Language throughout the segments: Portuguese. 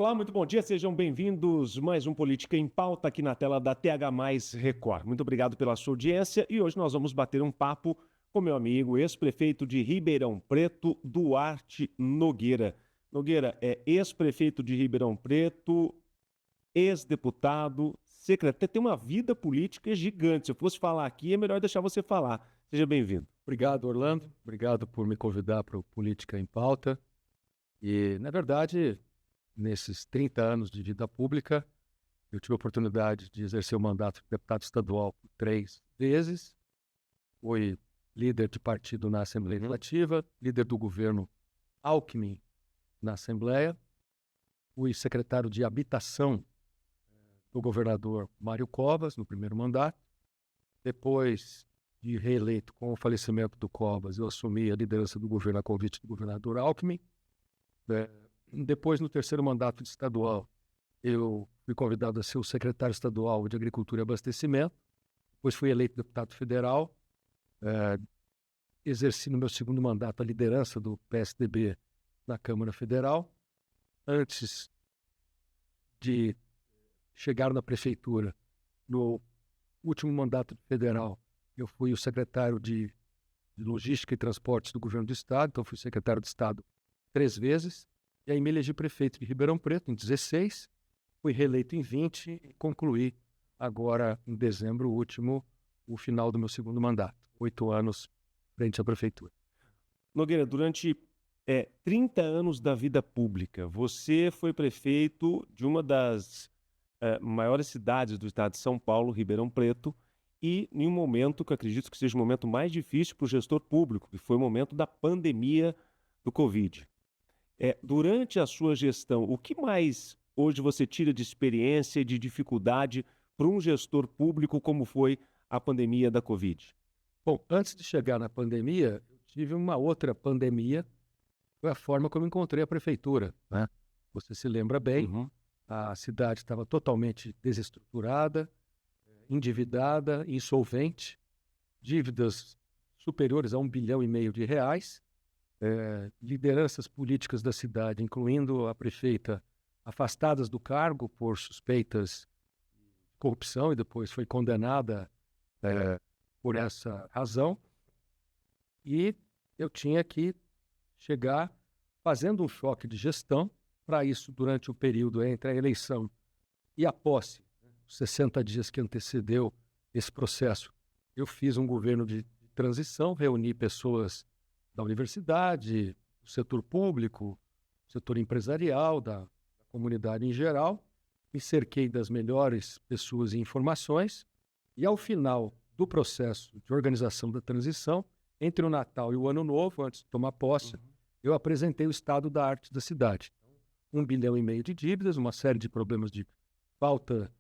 Olá, muito bom dia, sejam bem-vindos. Mais um Política em Pauta aqui na tela da TH+ Record. Muito obrigado pela sua audiência e hoje nós vamos bater um papo com meu amigo, ex-prefeito de Ribeirão Preto, Duarte Nogueira. Nogueira é ex-prefeito de Ribeirão Preto, ex-deputado, secretário, tem uma vida política gigante. Se eu fosse falar aqui, é melhor deixar você falar. Seja bem-vindo. Obrigado, Orlando. Obrigado por me convidar para o Política em Pauta. E, na verdade, nesses 30 anos de vida pública, eu tive a oportunidade de exercer o mandato de deputado estadual por 3 vezes. Fui líder de partido na Assembleia Legislativa, líder do governo Alckmin na Assembleia. Fui secretário de Habitação do governador Mário Covas, no primeiro mandato. Depois de reeleito com o falecimento do Covas, eu assumi a liderança do governo a convite do governador Alckmin. Depois, no terceiro mandato de estadual, eu fui convidado a ser o secretário estadual de Agricultura e Abastecimento. Depois fui eleito deputado federal. Exerci no meu segundo mandato a liderança do PSDB na Câmara Federal. Antes de chegar na prefeitura, no último mandato federal, eu fui o secretário de Logística e Transportes do governo do estado, então fui secretário de Estado 3 vezes, e aí me elegi prefeito de Ribeirão Preto em 16, fui reeleito em 20 e concluí agora em dezembro último o final do meu segundo mandato, 8 anos frente à prefeitura. Nogueira, durante 30 anos da vida pública, você foi prefeito de uma das maiores cidades do estado de São Paulo, Ribeirão Preto, e em um momento que eu acredito que seja o momento mais difícil para o gestor público, que foi o momento da pandemia do Covid. Durante a sua gestão, o que mais hoje você tira de experiência e de dificuldade para um gestor público como foi a pandemia da Covid? Bom, antes de chegar na pandemia, eu tive uma outra pandemia, foi a forma como encontrei a prefeitura, né? Você se lembra bem, a cidade estava totalmente desestruturada, endividada, insolvente, dívidas superiores a R$1,5 bilhão de reais, lideranças políticas da cidade, incluindo a prefeita, afastadas do cargo por suspeitas de corrupção e depois foi condenada por essa razão. E eu tinha que chegar fazendo um choque de gestão. Para isso, durante o período entre a eleição e a posse, os 60 dias que antecedeu esse processo, eu fiz um governo de transição, reuni pessoas da universidade, do setor público, do setor empresarial, da comunidade em geral, me cerquei das melhores pessoas e informações, e ao final do processo de organização da transição, entre o Natal e o Ano Novo, antes de tomar posse, eu apresentei o estado da arte da cidade. R$1,5 bilhão de dívidas, uma série de problemas de falta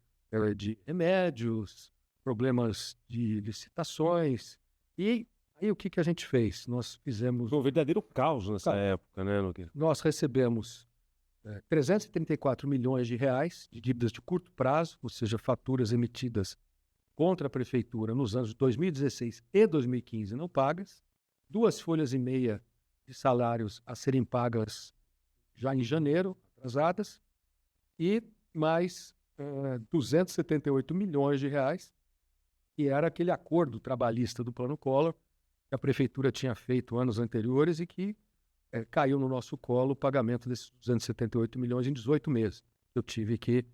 de remédios, problemas de licitações. E aí o que a gente fez? Nós fizemos... Foi um verdadeiro caos nessa época, né, Nogueira? Nós recebemos 334 milhões de reais de dívidas de curto prazo, ou seja, faturas emitidas contra a prefeitura nos anos de 2016 e 2015 não pagas, 2,5 folhas de salários a serem pagas já em janeiro, atrasadas, e mais 278 milhões de reais, que era aquele acordo trabalhista do Plano Collor, que a prefeitura tinha feito anos anteriores e que caiu no nosso colo o pagamento desses 278 milhões em 18 meses. Eu tive que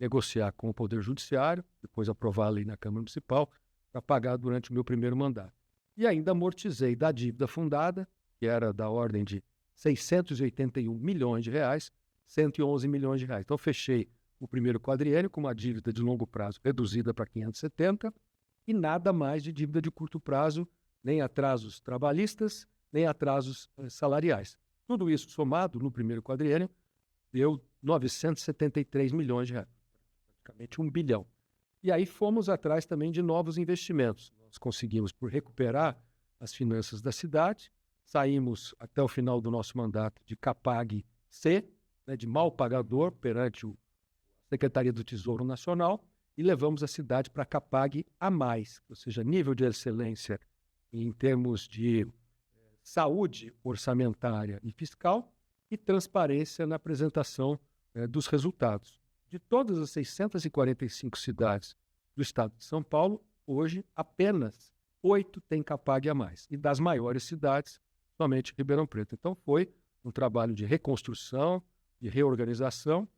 negociar com o Poder Judiciário, depois aprovar a lei na Câmara Municipal, para pagar durante o meu primeiro mandato. E ainda amortizei da dívida fundada, que era da ordem de 681 milhões de reais, 111 milhões de reais. Então, fechei o primeiro quadriênio com uma dívida de longo prazo reduzida para 570 e nada mais de dívida de curto prazo, nem atrasos trabalhistas, nem atrasos salariais. Tudo isso somado no primeiro quadriênio deu 973 milhões de reais, praticamente 1 bilhão. E aí fomos atrás também de novos investimentos. Nós conseguimos, por recuperar as finanças da cidade, saímos até o final do nosso mandato de CAPAG-C, de mal pagador perante a Secretaria do Tesouro Nacional, e levamos a cidade para CAPAG-A+, ou seja, nível de excelência em termos de saúde orçamentária e fiscal e transparência na apresentação dos resultados. De todas as 645 cidades do estado de São Paulo, hoje apenas 8 têm CAPAG a mais. E das maiores cidades, somente Ribeirão Preto. Então foi um trabalho de reconstrução, de reorganização,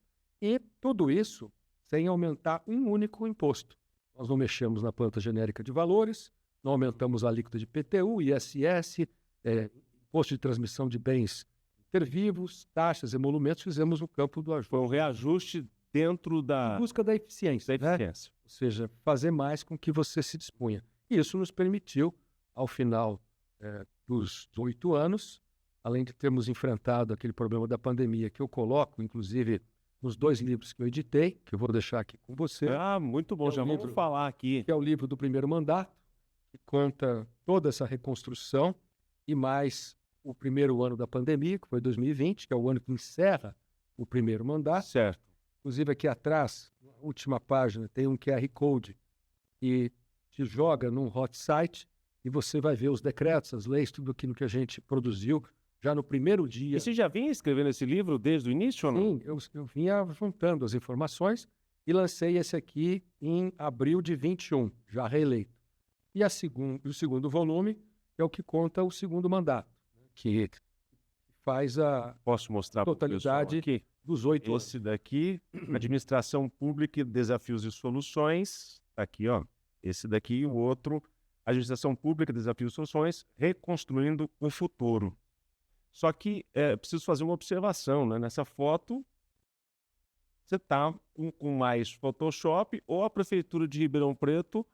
e tudo isso sem aumentar um único imposto. Nós não mexemos na planta genérica de valores, não aumentamos a alíquota de PTU, ISS, imposto de transmissão de bens intervivos, taxas, emolumentos, fizemos no campo do ajuste. Foi um reajuste dentro da... Em busca da eficiência. Da eficiência. Ou seja, fazer mais com que você se dispunha. E isso nos permitiu, ao final dos 8 anos, além de termos enfrentado aquele problema da pandemia que eu coloco, inclusive, nos 2 livros que eu editei, que eu vou deixar aqui com você. Muito bom, já vamos falar aqui. Que é o livro do primeiro mandato, que conta toda essa reconstrução, e mais o primeiro ano da pandemia, que foi 2020, que é o ano que encerra o primeiro mandato. Certo. Inclusive, aqui atrás, na última página, tem um QR Code que te joga num hot site e você vai ver os decretos, as leis, tudo aquilo que a gente produziu já no primeiro dia. E você já vinha escrevendo esse livro desde o início ou não? Sim, eu vinha juntando as informações e lancei esse aqui em abril de 21, já reeleito. E o segundo volume é o que conta o segundo mandato, que faz a Posso mostrar totalidade aqui dos 8 esse daqui, Administração Pública, Desafios e Soluções. Aqui, ó. Esse daqui e o outro, Administração Pública, Desafios e Soluções, Reconstruindo o Futuro. Só que preciso fazer uma observação, né? Nessa foto, você está com mais Photoshop, ou a Prefeitura de Ribeirão Preto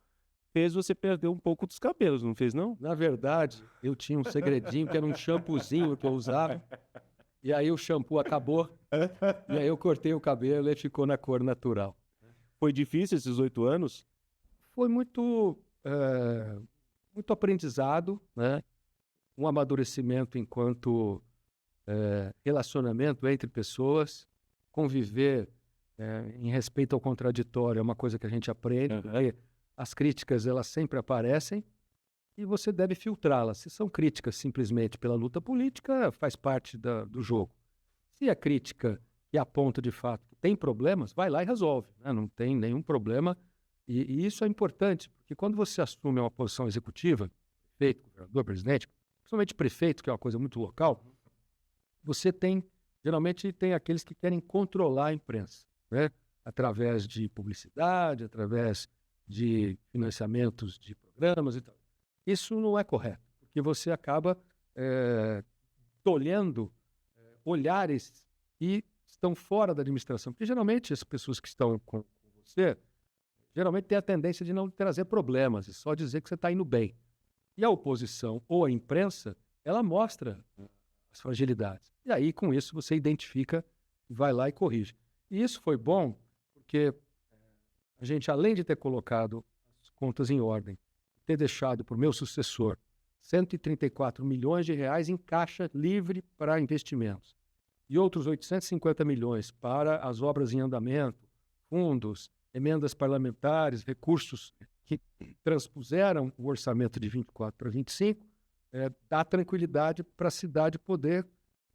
fez você perder um pouco dos cabelos, não fez, não? Na verdade, eu tinha um segredinho, que era um shampoozinho que eu usava, e aí o shampoo acabou, e aí eu cortei o cabelo e ficou na cor natural. Foi difícil esses 8 anos? Foi muito aprendizado, né? Um amadurecimento enquanto relacionamento entre pessoas, conviver em respeito ao contraditório é uma coisa que a gente aprende, porque as críticas elas sempre aparecem e você deve filtrá-las. Se são críticas simplesmente pela luta política, faz parte do jogo. Se a crítica que aponta de fato que tem problemas, vai lá e resolve, né? Não tem nenhum problema. E isso é importante, porque quando você assume uma posição executiva, prefeito, governador, presidente, principalmente prefeito, que é uma coisa muito local, você geralmente tem aqueles que querem controlar a imprensa, né? Através de publicidade, através de financiamentos de programas e tal. Isso não é correto, porque você acaba tolhendo olhares que estão fora da administração, porque geralmente as pessoas que estão com você geralmente têm a tendência de não trazer problemas e só dizer que você está indo bem. E a oposição ou a imprensa, ela mostra as fragilidades. E aí, com isso, você identifica, vai lá e corrige. E isso foi bom, porque a gente, além de ter colocado as contas em ordem, ter deixado para o meu sucessor 134 milhões de reais em caixa livre para investimentos e outros 850 milhões para as obras em andamento, fundos, emendas parlamentares, recursos que transpuseram o orçamento de 24 para 25, dá tranquilidade para a cidade poder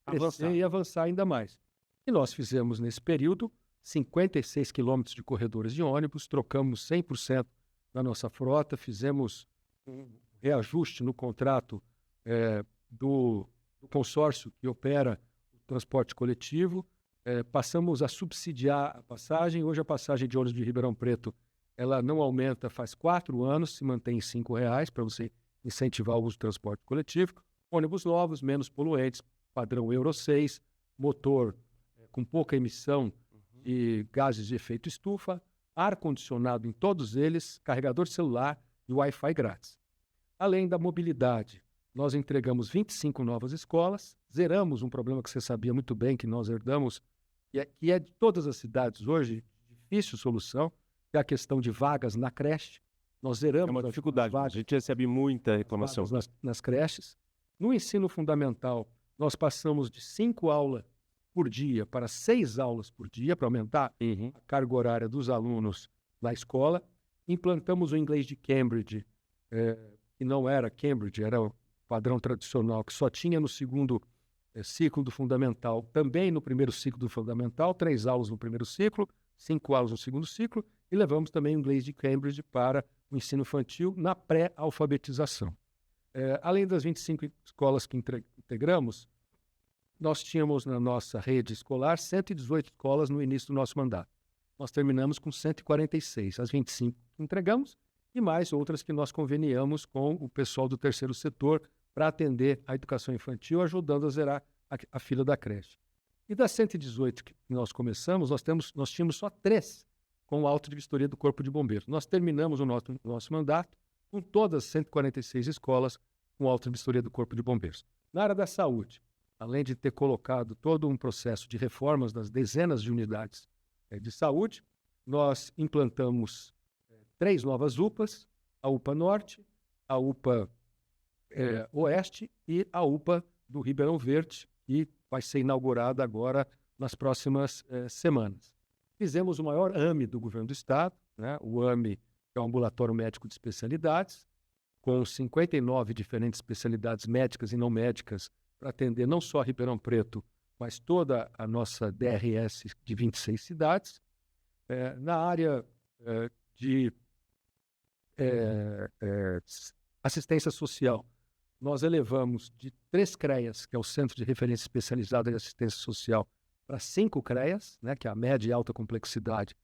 crescer e avançar ainda mais. E nós fizemos, nesse período, 56 quilômetros de corredores de ônibus, trocamos 100% da nossa frota, fizemos um reajuste no contrato do consórcio que opera o transporte coletivo, passamos a subsidiar a passagem. Hoje a passagem de ônibus de Ribeirão Preto ela não aumenta faz 4 anos, se mantém em R$5 para você incentivar o uso do transporte coletivo. Ônibus novos, menos poluentes, padrão Euro 6, motor com pouca emissão de gases de efeito estufa, ar-condicionado em todos eles, carregador celular e Wi-Fi grátis. Além da mobilidade, nós entregamos 25 novas escolas, zeramos um problema que você sabia muito bem que nós herdamos, que é de todas as cidades hoje, difícil solução, que é a questão de vagas na creche. Nós zeramos uma dificuldade, a gente recebe muita reclamação. Nas creches. No ensino fundamental, nós passamos de 5 aulas por dia para 6 aulas por dia, para aumentar a carga horária dos alunos na escola. Implantamos o inglês de Cambridge, que não era Cambridge, era o padrão tradicional, que só tinha no segundo ciclo do fundamental também no primeiro ciclo do fundamental, 3 aulas no primeiro ciclo, 5 aulas no segundo ciclo, e levamos também o inglês de Cambridge para o ensino infantil na pré-alfabetização. Além das 25 escolas que integramos, nós tínhamos na nossa rede escolar 118 escolas no início do nosso mandato. Nós terminamos com 146, as 25 que entregamos e mais outras que nós conveniamos com o pessoal do terceiro setor para atender a educação infantil, ajudando a zerar a fila da creche. E das 118 que nós começamos, nós tínhamos só 3 com auto de vistoria do Corpo de Bombeiros. Nós terminamos o nosso mandato com todas as 146 escolas com auto de vistoria do Corpo de Bombeiros. Na área da saúde, além de ter colocado todo um processo de reformas das dezenas de unidades de saúde, nós implantamos 3 novas UPAs, a UPA Norte, a UPA Oeste e a UPA do Ribeirão Verde, que vai ser inaugurada agora nas próximas semanas. Fizemos o maior AME do governo do Estado, né? O AME é o Ambulatório Médico de Especialidades, com 59 diferentes especialidades médicas e não médicas, para atender não só Ribeirão Preto, mas toda a nossa DRS de 26 cidades. Na área de assistência social, nós elevamos de 3 CREAs, que é o Centro de Referência Especializada em Assistência Social, para 5 CREAs, né, que é a média e alta complexidade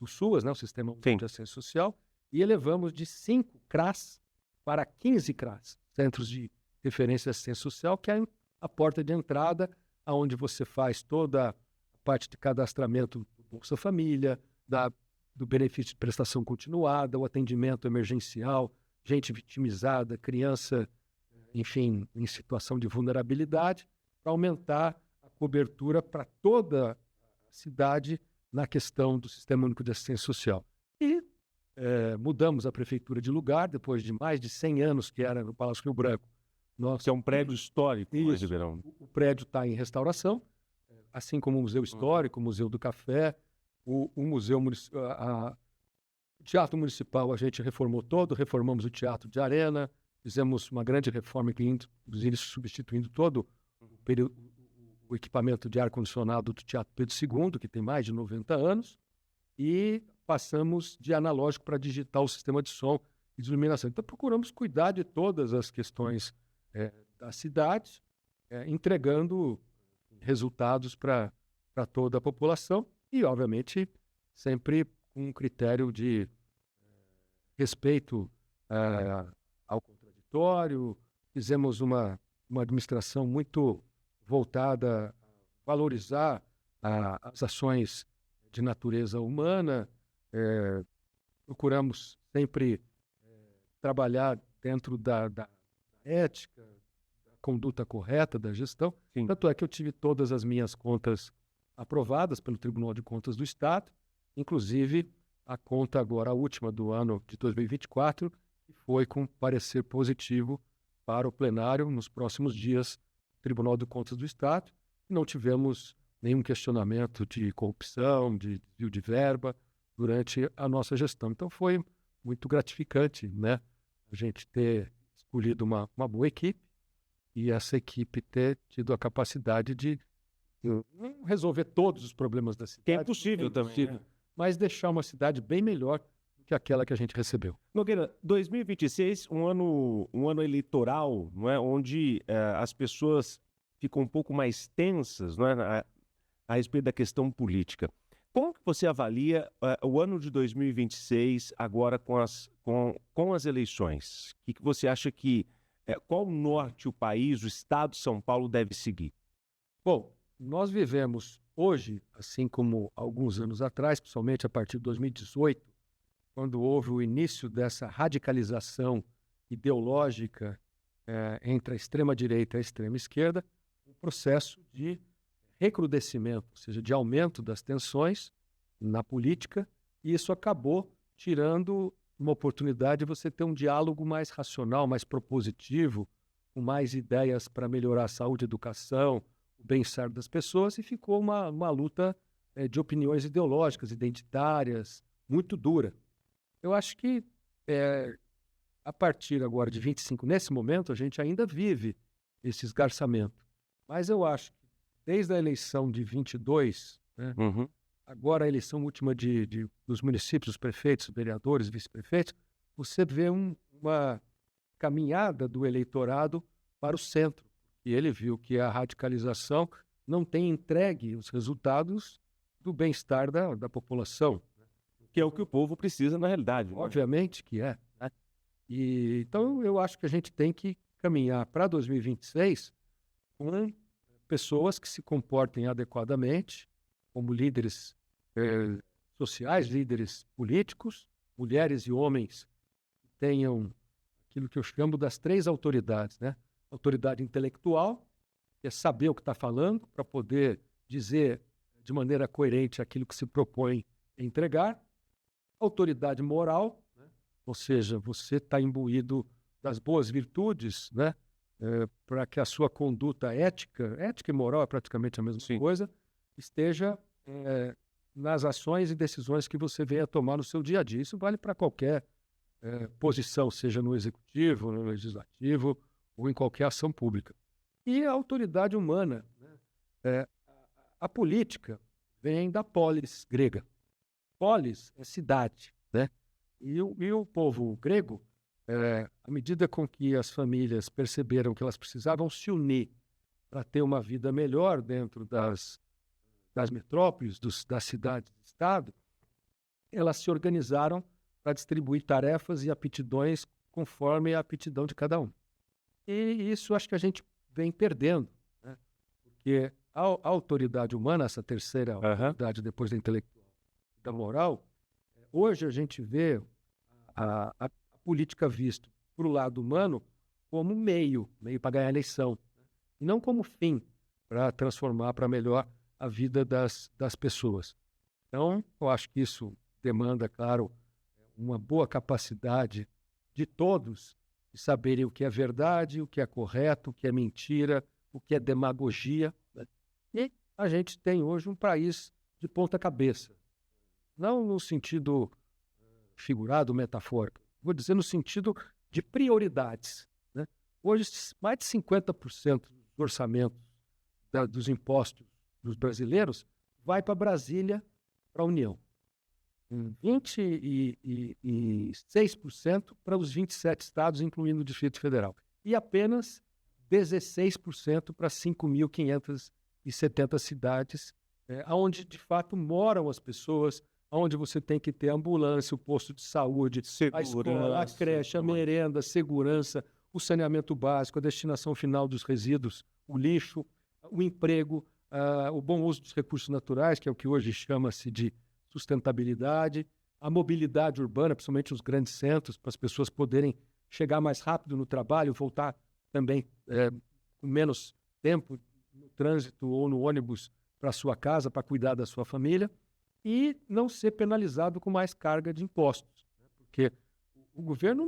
do SUAS, né, o Sistema Único de Assistência Social, e elevamos de 5 CRAS para 15 CRAS, Centros de Referência e Assistência Social, que é a porta de entrada, onde você faz toda a parte de cadastramento do Bolsa Família, do benefício de prestação continuada, o atendimento emergencial, gente vitimizada, criança, enfim, em situação de vulnerabilidade, para aumentar a cobertura para toda a cidade na questão do Sistema Único de Assistência Social. E mudamos a prefeitura de lugar, depois de mais de 100 anos que era no Palácio Rio Branco. Que é um prédio histórico, Isso, Ribeirão. O prédio está em restauração, assim como o Museu Histórico, o Museu do Café, o Museu o Teatro Municipal a gente reformou todo, reformamos o Teatro de Arena, fizemos uma grande reforma, inclusive substituindo todo o equipamento de ar-condicionado do Teatro Pedro II, que tem mais de 90 anos, e passamos de analógico para digital o sistema de som e de iluminação. Então procuramos cuidar de todas as questões da cidade, entregando resultados para toda a população e, obviamente, sempre com um critério de respeito ao contraditório. Fizemos uma administração muito voltada a valorizar as ações de natureza humana. Procuramos sempre trabalhar dentro da ética, da conduta correta da gestão. Sim. Tanto é que eu tive todas as minhas contas aprovadas pelo Tribunal de Contas do Estado, inclusive a conta agora, a última do ano de 2024, que foi com parecer positivo para o plenário nos próximos dias do Tribunal de Contas do Estado. Não tivemos nenhum questionamento de corrupção, de desvio de verba durante a nossa gestão. Então foi muito gratificante, né, a gente ter escolhido uma boa equipe e essa equipe ter tido a capacidade de não resolver todos os problemas da cidade. Que é impossível também, né? Mas deixar uma cidade bem melhor do que aquela que a gente recebeu. Nogueira, 2026, um ano eleitoral, não é? Onde as pessoas ficam um pouco mais tensas, não é? A respeito da questão política. Como que você avalia o ano de 2026 agora com as eleições? O que você acha que qual norte o país, o Estado de São Paulo deve seguir? Bom, nós vivemos hoje, assim como alguns anos atrás, principalmente a partir de 2018, quando houve o início dessa radicalização ideológica entre a extrema-direita e a extrema-esquerda, um processo de recrudescimento, ou seja, de aumento das tensões na política, e isso acabou tirando uma oportunidade de você ter um diálogo mais racional, mais propositivo, com mais ideias para melhorar a saúde, a educação, o bem-estar das pessoas, e ficou uma luta de opiniões ideológicas, identitárias, muito dura. Eu acho que a partir agora de 25, nesse momento, a gente ainda vive esse esgarçamento. Mas eu acho que desde a eleição de 22, né, Uhum. agora a eleição última dos municípios, prefeitos, vereadores, vice-prefeitos, você vê uma caminhada do eleitorado para o centro. E ele viu que a radicalização não tem entregue os resultados do bem-estar da população. Que é o que o povo precisa na realidade, né? Obviamente que é, né? E, então, eu acho que a gente tem que caminhar para 2026 com pessoas que se comportem adequadamente, como líderes sociais, líderes políticos, mulheres e homens que tenham aquilo que eu chamo das 3 autoridades, né? Autoridade intelectual, que é saber o que está falando para poder dizer de maneira coerente aquilo que se propõe a entregar. Autoridade moral, né? Ou seja, você está imbuído das boas virtudes, né? Para que a sua conduta ética e moral é praticamente a mesma Sim. coisa, esteja nas ações e decisões que você venha tomar no seu dia a dia. Isso vale para qualquer posição, seja no executivo, no legislativo ou em qualquer ação pública. E a autoridade humana, né? A política vem da polis grega. Polis é cidade, né? E o povo grego, à medida com que as famílias perceberam que elas precisavam se unir para ter uma vida melhor dentro das metrópoles, das cidades-estado, elas se organizaram para distribuir tarefas e aptidões conforme a aptidão de cada um. E isso acho que a gente vem perdendo, né? Porque a autoridade humana, essa terceira autoridade depois da intelectual e da moral, hoje a gente vê a política vista para o lado humano como meio para ganhar a eleição, e não como fim para transformar para melhor a vida das pessoas. Então, eu acho que isso demanda, claro, uma boa capacidade de todos de saberem o que é verdade, o que é correto, o que é mentira, o que é demagogia, né? E a gente tem hoje um país de ponta cabeça, não no sentido figurado, metafórico, vou dizer no sentido de prioridades, né? Hoje, mais de 50% do orçamento dos impostos dos brasileiros vai para Brasília, para a União. 26% para os 27 estados, incluindo o Distrito Federal. E apenas 16% para 5.570 cidades, onde de fato moram as pessoas, onde você tem que ter a ambulância, o posto de saúde, a escola, a creche, a merenda, a segurança, o saneamento básico, a destinação final dos resíduos, o lixo, o emprego, o bom uso dos recursos naturais, que é o que hoje chama-se de sustentabilidade, a mobilidade urbana, principalmente nos grandes centros, para as pessoas poderem chegar mais rápido no trabalho, voltar também com menos tempo no trânsito ou no ônibus para a sua casa, para cuidar da sua família, e não ser penalizado com mais carga de impostos, né? Porque o governo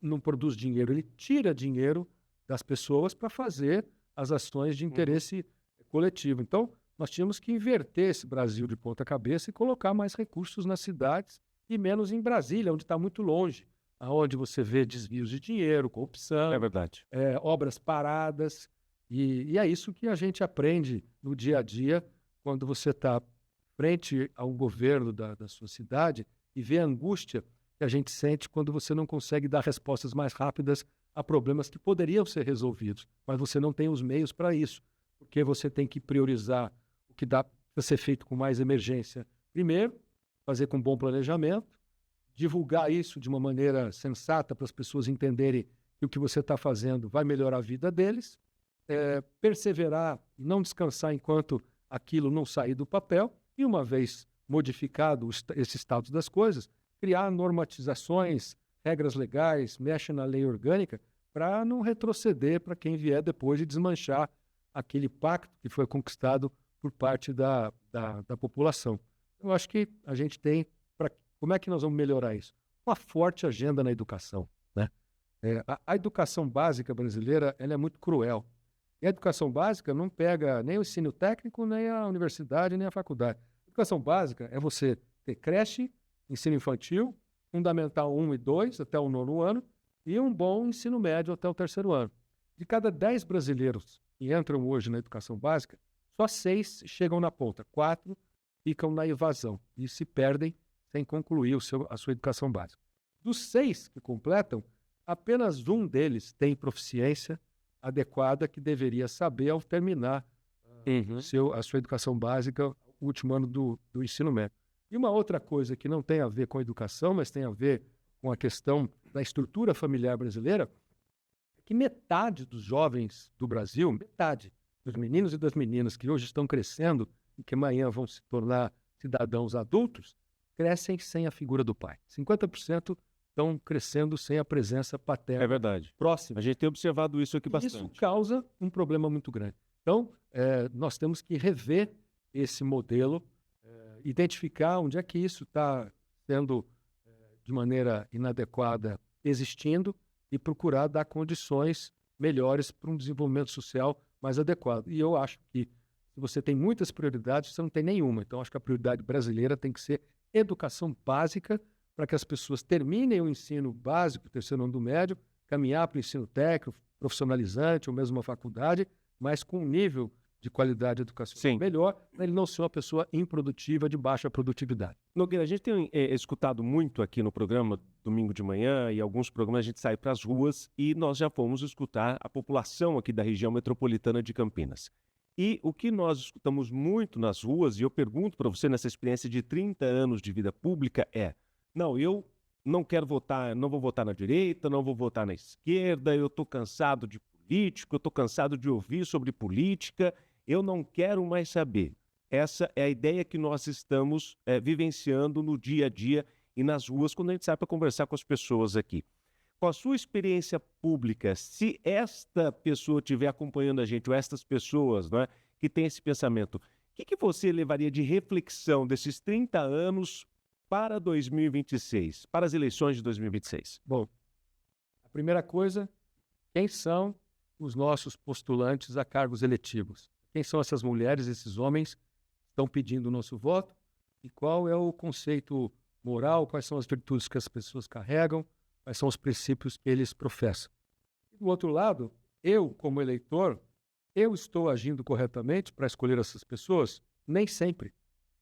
não produz dinheiro, ele tira dinheiro das pessoas para fazer as ações de interesse coletivo. Então, nós tínhamos que inverter esse Brasil de ponta cabeça e colocar mais recursos nas cidades e menos em Brasília, onde está muito longe, onde você vê desvios de dinheiro, corrupção, É verdade. obras paradas. E é isso que a gente aprende no dia a dia quando você está frente ao governo da sua cidade e vê a angústia que a gente sente quando você não consegue dar respostas mais rápidas a problemas que poderiam ser resolvidos, mas você não tem os meios para isso, porque você tem que priorizar o que dá para ser feito com mais emergência. Primeiro, fazer com bom planejamento, divulgar isso de uma maneira sensata para as pessoas entenderem que o que você está fazendo vai melhorar a vida deles, perseverar e não descansar enquanto aquilo não sair do papel, e uma vez modificado esse status das coisas, criar normatizações, regras legais, mexe na lei orgânica, para não retroceder para quem vier depois de desmanchar aquele pacto que foi conquistado por parte da população. Eu acho que a gente tem, como é que nós vamos melhorar isso? Uma forte agenda na educação, né? A educação básica brasileira ela é muito cruel. E a educação básica não pega nem o ensino técnico, nem a universidade, nem a faculdade. A educação básica é você ter creche, ensino infantil, fundamental 1 e 2 até o 9º ano, e um bom ensino médio até o 3º ano. De cada 10 brasileiros que entram hoje na educação básica, só 6 chegam na ponta, 4 ficam na evasão e se perdem sem concluir a sua educação básica. Dos 6 que completam, apenas um deles tem proficiência adequada que deveria saber ao terminar a sua educação básica, o último ano do ensino médio. E uma outra coisa que não tem a ver com a educação, mas tem a ver com a questão da estrutura familiar brasileira, é que metade dos jovens do Brasil, metade dos meninos e das meninas que hoje estão crescendo e que amanhã vão se tornar cidadãos adultos, crescem sem a figura do pai. 50% estão crescendo sem a presença paterna. É verdade. Próxima. A gente tem observado isso aqui bastante. Isso causa um problema muito grande. Então, nós temos que rever esse modelo, identificar onde é que isso está sendo, de maneira inadequada, existindo e procurar dar condições melhores para um desenvolvimento social mais adequado. E eu acho que se você tem muitas prioridades, você não tem nenhuma. Então, acho que a prioridade brasileira tem que ser educação básica para que as pessoas terminem o ensino básico, o terceiro ano do médio, caminhar para o ensino técnico, profissionalizante ou mesmo uma faculdade, mas com um nível de qualidade educacional melhor, para ele não ser uma pessoa improdutiva, de baixa produtividade. Nogueira, a gente tem escutado muito aqui no programa, domingo de manhã, e alguns programas a gente sai para as ruas e nós já fomos escutar a população aqui da região metropolitana de Campinas. E o que nós escutamos muito nas ruas, e eu pergunto para você nessa experiência de 30 anos de vida pública, não, eu não quero votar, não vou votar na direita, não vou votar na esquerda, eu estou cansado de político, eu estou cansado de ouvir sobre política, eu não quero mais saber. Essa é a ideia que nós estamos vivenciando no dia a dia e nas ruas quando a gente sai para conversar com as pessoas aqui. Com a sua experiência pública, se esta pessoa estiver acompanhando a gente, ou estas pessoas, né, que têm esse pensamento, o que você levaria de reflexão desses 30 anos para 2026, para as eleições de 2026? Bom, a primeira coisa, quem são os nossos postulantes a cargos eletivos? Quem são essas mulheres, esses homens que estão pedindo o nosso voto? E qual é o conceito moral, quais são as virtudes que as pessoas carregam, quais são os princípios que eles professam? E do outro lado, eu, como eleitor, eu estou agindo corretamente para escolher essas pessoas? Nem sempre.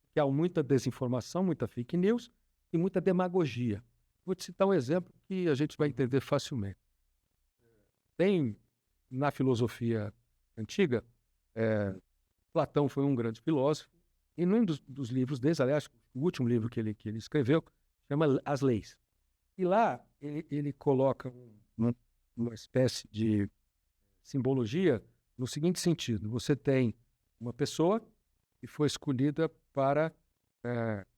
Porque há muita desinformação, muita fake news e muita demagogia. Vou te citar um exemplo que a gente vai entender facilmente. Tem, na filosofia antiga, Platão foi um grande filósofo, e num dos livros dele, aliás, o último livro que ele escreveu, chama As Leis. E lá ele coloca uma espécie de simbologia no seguinte sentido: você tem uma pessoa que foi escolhida para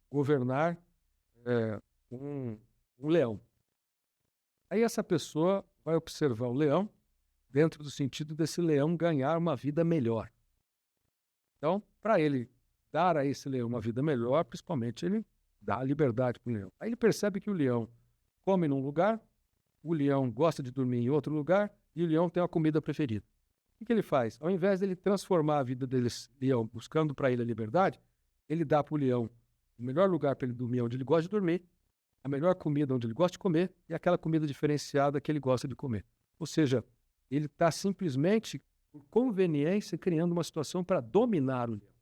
governar um leão. Aí essa pessoa vai observar o leão dentro do sentido desse leão ganhar uma vida melhor. Então, para ele dar a esse leão uma vida melhor, principalmente ele dá a liberdade para o leão. Aí ele percebe que o leão come num lugar, o leão gosta de dormir em outro lugar e o leão tem uma comida preferida. O que ele faz? Ao invés de ele transformar a vida desse leão, buscando para ele a liberdade, ele dá para o leão o melhor lugar para ele dormir onde ele gosta de dormir, a melhor comida onde ele gosta de comer e aquela comida diferenciada que ele gosta de comer. Ou seja, ele está simplesmente, por conveniência, criando uma situação para dominar o leão.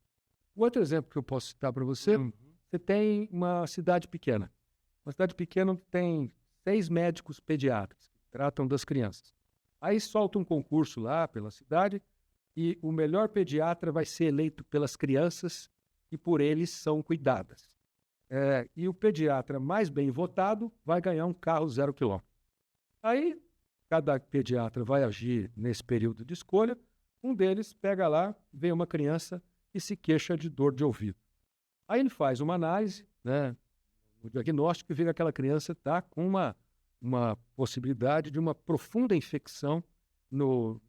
O outro exemplo que eu posso citar para você, você tem uma cidade pequena. Uma cidade pequena que tem 6 médicos pediatras que tratam das crianças. Aí solta um concurso lá pela cidade e o melhor pediatra vai ser eleito pelas crianças que por eles são cuidadas. E o pediatra mais bem votado vai ganhar um carro 0 km. Aí cada pediatra vai agir nesse período de escolha. Um deles pega lá, vê uma criança que se queixa de dor de ouvido. Aí ele faz uma análise, o diagnóstico, e vê que aquela criança está com uma possibilidade de uma profunda infecção no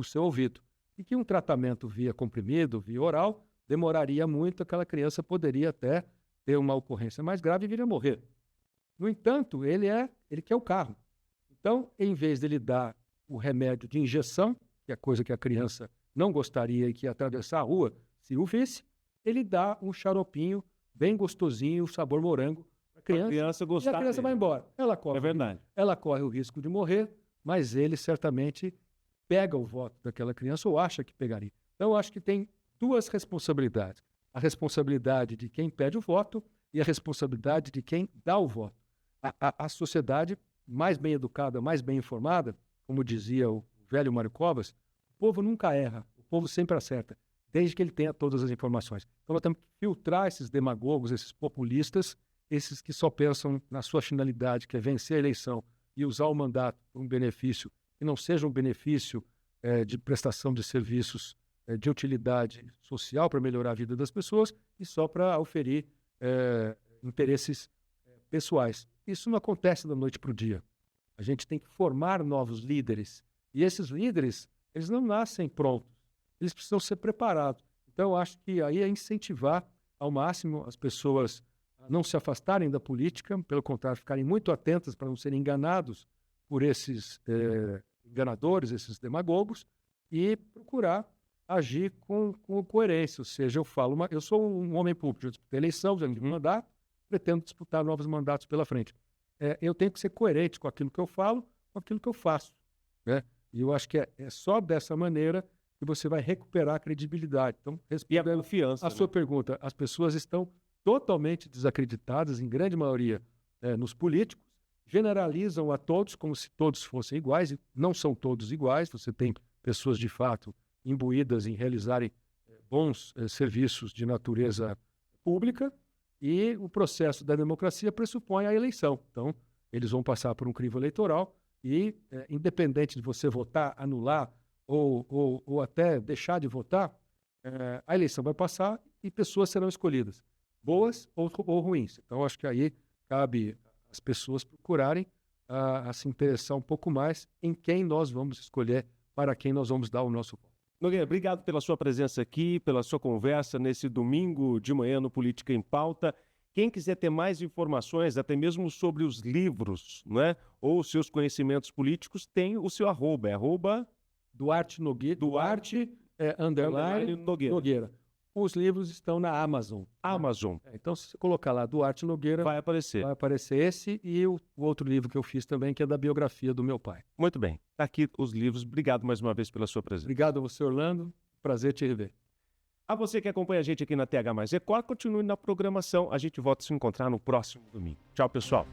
seu ouvido. E que um tratamento via comprimido, via oral, demoraria muito, aquela criança poderia até ter uma ocorrência mais grave e vir a morrer. No entanto, ele quer o carro. Então, em vez dele dar o remédio de injeção, que é coisa que a criança não gostaria e que ia atravessar a rua se o visse, ele dá um xaropinho bem gostosinho, sabor morango, para a criança gostar e a criança vai embora. Ela corre, verdade. Ela corre o risco de morrer, mas ele certamente pega o voto daquela criança ou acha que pegaria. Então, eu acho que tem duas responsabilidades. A responsabilidade de quem pede o voto e a responsabilidade de quem dá o voto. A sociedade mais bem educada, mais bem informada, como dizia o velho Mário Covas, o povo nunca erra, o povo sempre acerta, desde que ele tenha todas as informações. Então, nós temos que filtrar esses demagogos, esses populistas, esses que só pensam na sua finalidade, que é vencer a eleição e usar o mandato por um benefício que não seja um benefício de prestação de serviços de utilidade social para melhorar a vida das pessoas e só para oferir interesses pessoais. Isso não acontece da noite para o dia. A gente tem que formar novos líderes. E esses líderes, eles não nascem prontos. Eles precisam ser preparados. Então, eu acho que aí é incentivar ao máximo as pessoas a não se afastarem da política, pelo contrário, ficarem muito atentas para não serem enganados por esses enganadores, esses demagogos, e procurar agir com coerência. Ou seja, eu sou um homem público, eu disputei eleição, já tive mandato, pretendo disputar novos mandatos pela frente. Eu tenho que ser coerente com aquilo que eu falo, com aquilo que eu faço, né? E eu acho que é só dessa maneira que você vai recuperar a credibilidade. Então, E a confiança, a sua pergunta, as pessoas estão totalmente desacreditadas, em grande maioria, nos políticos, generalizam a todos como se todos fossem iguais, e não são todos iguais. Você tem pessoas, de fato, imbuídas em realizarem bons serviços de natureza pública, e o processo da democracia pressupõe a eleição. Então, eles vão passar por um crivo eleitoral e, independente de você votar, anular ou até deixar de votar, a eleição vai passar e pessoas serão escolhidas, boas ou ruins. Então, acho que aí cabe as pessoas procurarem a se interessar um pouco mais em quem nós vamos escolher, para quem nós vamos dar o nosso voto. Nogueira, obrigado pela sua presença aqui, pela sua conversa nesse domingo de manhã no Política em Pauta. Quem quiser ter mais informações, até mesmo sobre os livros, né, ou seus conhecimentos políticos, tem o seu arroba, Duarte Nogueira. Duarte __ Nogueira. Os livros estão na Amazon. Amazon. Então, se você colocar lá Duarte Nogueira, vai aparecer esse e o outro livro que eu fiz também, que é da biografia do meu pai. Muito bem. Está aqui os livros. Obrigado mais uma vez pela sua presença. Obrigado a você, Orlando. Prazer te rever. A você que acompanha a gente aqui na TH+, continue na programação. A gente volta a se encontrar no próximo domingo. Tchau, pessoal.